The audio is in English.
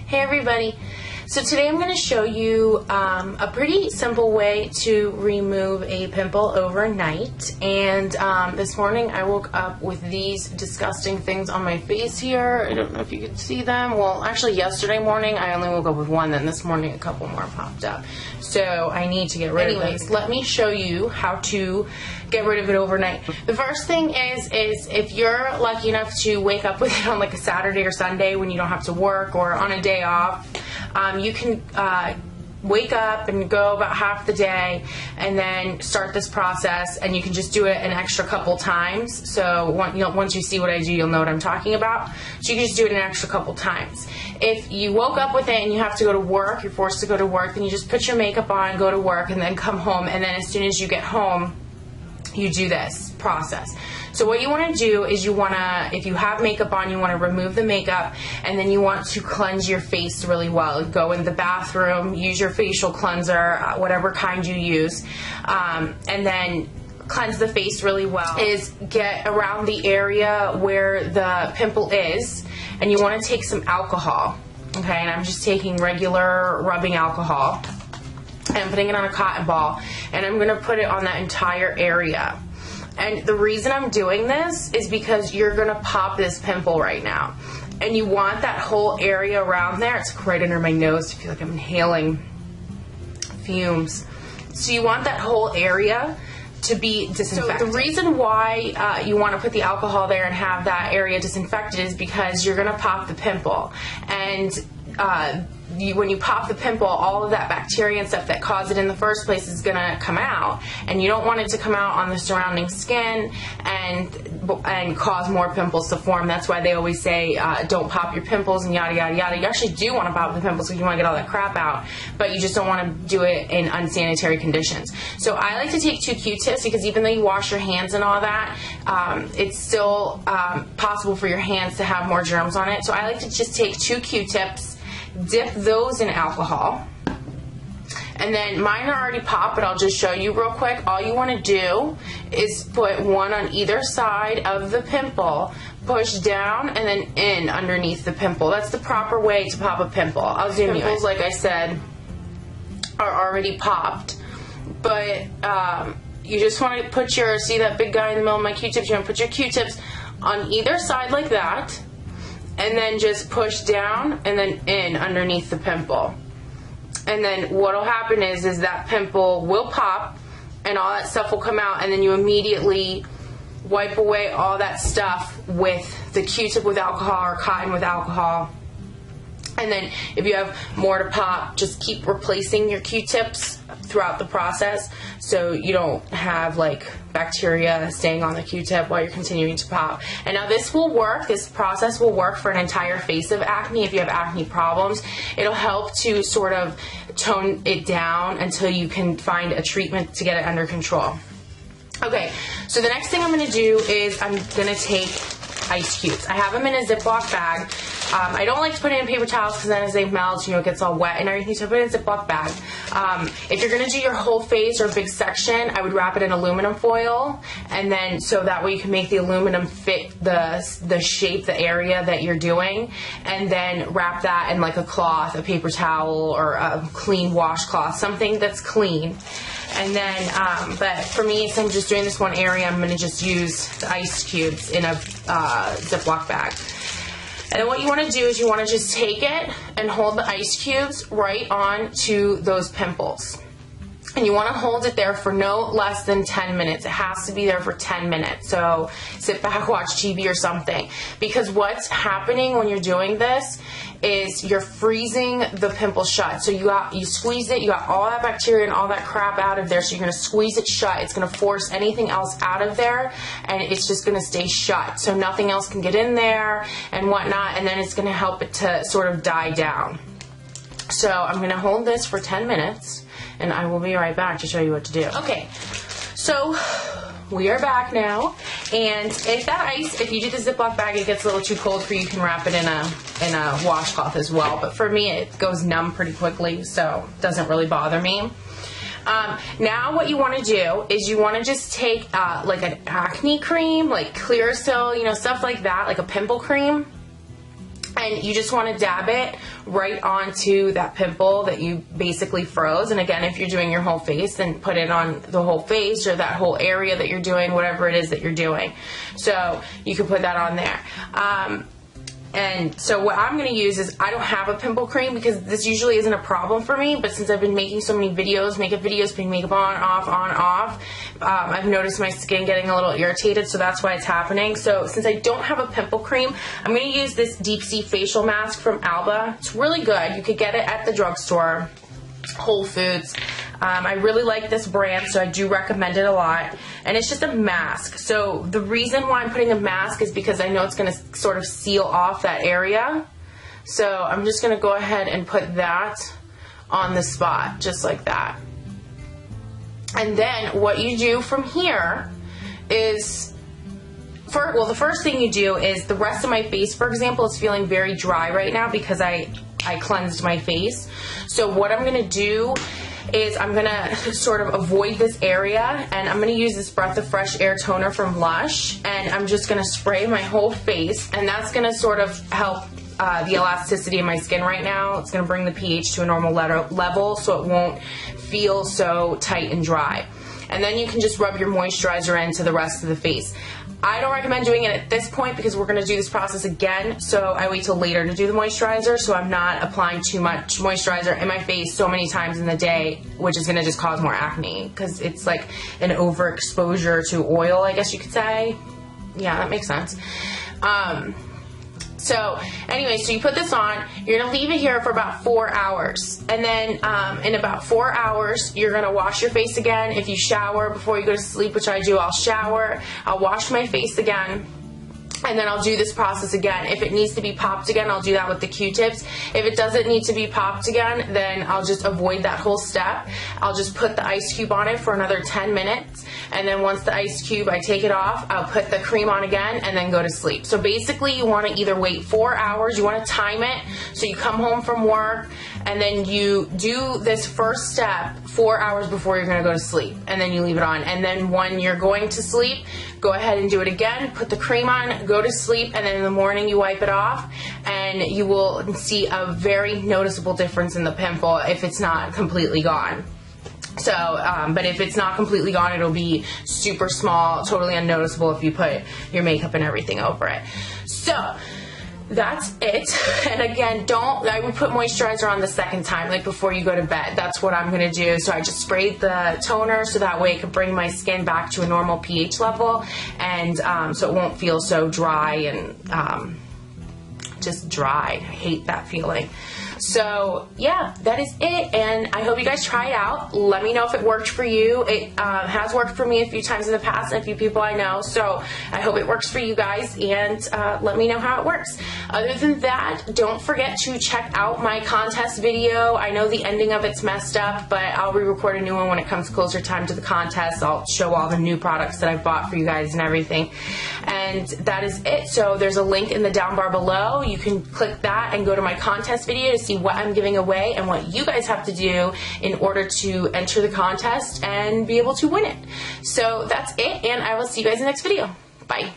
Hey everybody! So today I'm going to show you a pretty simple way to remove a pimple overnight. And this morning I woke up with these disgusting things on my face here. I don't know if you can see them. Well, actually yesterday morning I only woke up with one, then this morning a couple more popped up. So I need to get rid of these. Let me show you how to get rid of it overnight. The first thing is if you're lucky enough to wake up with it on like a Saturday or Sunday when you don't have to work or on a day off, you can wake up and go about half the day and then start this process, and you can just do it an extra couple times. So once you see what I do, you'll know what I'm talking about. So you can just do it an extra couple times. If you woke up with it and you have to go to work, you're forced to go to work, then you just put your makeup on, go to work, and then come home. And then as soon as you get home, you do this process. So what you want to do is if you have makeup on, you want to remove the makeup, and then you want to cleanse your face really well. Go in the bathroom, use your facial cleanser, whatever kind you use, and then cleanse the face really well. Get around the area where the pimple is, and you want to take some alcohol. Okay, and I'm just taking regular rubbing alcohol, and I'm putting it on a cotton ball, and I'm going to put it on that entire area. And the reason I'm doing this is because you're going to pop this pimple right now. And you want that whole area around there. It's right under my nose. I feel like I'm inhaling fumes. So you want that whole area to be disinfected. So the reason why you want to put the alcohol there and have that area disinfected is because you're going to pop the pimple. And when you pop the pimple, all of that bacteria and stuff that caused it in the first place is going to come out, and you don't want it to come out on the surrounding skin and cause more pimples to form. That's why they always say don't pop your pimples and yada yada yada. You actually do want to pop the pimples because you want to get all that crap out, but you just don't want to do it in unsanitary conditions. So I like to take 2 Q-tips, because even though you wash your hands and all that, it's still possible for your hands to have more germs on it. So I like to just take 2 Q-tips, dip those in alcohol, and then mine are already popped, but I'll just show you real quick. All you want to do is put one on either side of the pimple, push down, and then in underneath the pimple. That's the proper way to pop a pimple. I'll zoom you in. Like I said, are already popped, but you just want to put see that big guy in the middle of my Q-tips? You want to put your Q-tips on either side like that, and then just push down and then in underneath the pimple. And then what'll happen is that pimple will pop and all that stuff will come out, and then you immediately wipe away all that stuff with the Q-tip with alcohol or cotton with alcohol. And then if you have more to pop, just keep replacing your Q-tips throughout the process so you don't have like bacteria staying on the Q-tip while you're continuing to pop. And now this process will work for an entire face of acne. If you have acne problems, it'll help to sort of tone it down until you can find a treatment to get it under control. Okay, so the next thing I'm going to do is I'm going to take ice cubes. I have them in a Ziploc bag. I don't like to put it in paper towels because then as they melt, it gets all wet and everything, so I put it in a Ziploc bag. If you're going to do your whole face or a big section, I would wrap it in aluminum foil, and then so that way you can make the aluminum fit the shape, the area that you're doing, and then wrap that in like a cloth, a paper towel, or a clean washcloth, something that's clean. And then, but for me, since I'm just doing this one area, I'm going to just use the ice cubes in a Ziploc bag. And then what you want to do is you want to just take it and hold the ice cubes right on to those pimples. And you want to hold it there for no less than 10 minutes. It has to be there for 10 minutes. So sit back, watch TV or something. Because what's happening when you're doing this is you're freezing the pimple shut. So you squeeze it, you got all that bacteria and all that crap out of there, so you're going to squeeze it shut. It's going to force anything else out of there, and it's just going to stay shut. So nothing else can get in there and whatnot, and then it's going to help it to sort of die down. So I'm going to hold this for 10 minutes, and I will be right back to show you what to do. Okay, so we are back now, and if you do the Ziploc bag, it gets a little too cold for you, you can wrap it in a washcloth as well. But for me, it goes numb pretty quickly, so it doesn't really bother me. Now what you want to do is you want to just take like an acne cream, like Clearasil, stuff like that, like a pimple cream. And you just want to dab it right onto that pimple that you basically froze. And again, if you're doing your whole face, then put it on the whole face or that whole area that you're doing, whatever it is that you're doing. So you can put that on there. And so what I'm going to use is, I don't have a pimple cream because this usually isn't a problem for me, but since I've been making so many videos, makeup videos, putting makeup on, off, I've noticed my skin getting a little irritated, so that's why it's happening. So since I don't have a pimple cream, I'm going to use this Deep Sea Facial Mask from Alba. It's really good. You could get it at the drugstore, Whole Foods. I really like this brand, so I do recommend it a lot. And it's just a mask. So the reason why I'm putting a mask is because I know it's going to sort of seal off that area. So I'm just going to go ahead and put that on the spot, just like that. And then what you do from here is, the first thing you do is, the rest of my face, for example, is feeling very dry right now because I cleansed my face. So what I'm going to do is I'm going to sort of avoid this area, and I'm going to use this Breath of Fresh Air Toner from Lush, and I'm just going to spray my whole face, and that's going to sort of help the elasticity of my skin right now. It's going to bring the pH to a normal level so it won't feel so tight and dry. And then you can just rub your moisturizer into the rest of the face. I don't recommend doing it at this point because we're going to do this process again, so I wait till later to do the moisturizer, so I'm not applying too much moisturizer in my face so many times in the day, which is going to just cause more acne because it's like an overexposure to oil, I guess you could say. Yeah, that makes sense. So anyway, so you put this on, you're going to leave it here for about 4 hours. And then in about 4 hours, you're going to wash your face again. If you shower before you go to sleep, which I do, I'll shower, I'll wash my face again. And then I'll do this process again. If it needs to be popped again, I'll do that with the Q-tips. If it doesn't need to be popped again, then I'll just avoid that whole step. I'll just put the ice cube on it for another 10 minutes. And then once the ice cube, I take it off, I'll put the cream on again and then go to sleep. So basically you want to either wait 4 hours, you want to time it. So you come home from work and then you do this first step 4 hours before you're going to go to sleep. And then you leave it on. And then when you're going to sleep, go ahead and do it again. Put the cream on, go to sleep, and then in the morning you wipe it off, and you will see a very noticeable difference in the pimple if it's not completely gone. So, but if it's not completely gone, it'll be super small, totally unnoticeable if you put your makeup and everything over it. So that's it. And again, I would put moisturizer on the second time, like before you go to bed. That's what I'm going to do. So I just sprayed the toner so that way it could bring my skin back to a normal pH level, and so it won't feel so dry and just dry. I hate that feeling. So yeah, that is it, and I hope you guys try it out. Let me know if it worked for you. It has worked for me a few times in the past, and a few people I know, so I hope it works for you guys, and let me know how it works. Other than that, don't forget to check out my contest video. I know the ending of it's messed up, but I'll re-record a new one when it comes closer time to the contest. I'll show all the new products that I've bought for you guys and everything, and that is it. So there's a link in the down bar below. You can click that and go to my contest video to see what I'm giving away and what you guys have to do in order to enter the contest and be able to win it. So that's it, and I will see you guys in the next video. Bye.